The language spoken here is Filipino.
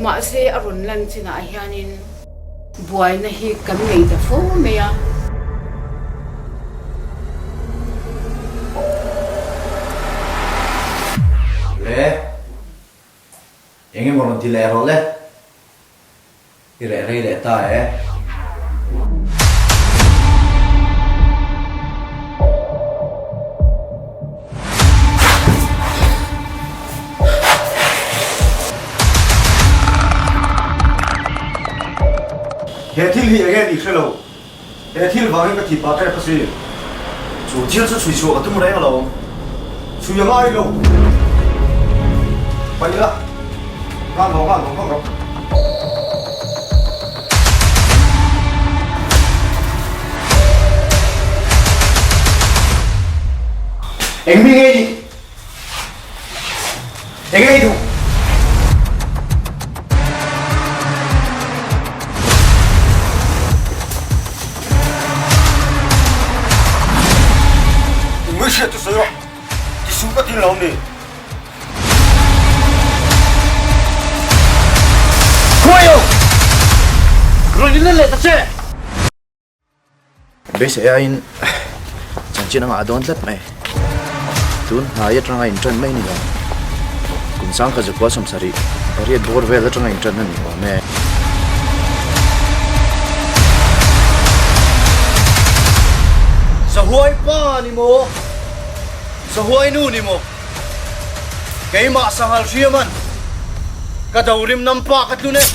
Maase aron lan sina ahyanin buhay na hi kami ngay dafo meya. Le, ingin moron tile role, ire ta He thil hi again ikhlo. He thil wangin ka thi pa ka pasi. Chu thil chu chui chu atum reng lo. Chu yang ai lo. Pai la. Gan lo lo. Em mi nghe đi. Em nghe đi. Mới sẽ tôi sửa, chỉ xuống cái tin lòng đi. Quay đâu? Rồi đi lên lại ta sẽ. Bây giờ anh chẳng chỉ là đón rất mày, tuần hai giờ trong trần mấy nè, cũng sáng cái giờ qua sớm sari, bari bor về trong trần này nè mày. Saluhuai pa ni mo. Saluhuai nu ni mo. Kay ma sangal siya man. Kadawlim ng pakat nun eh.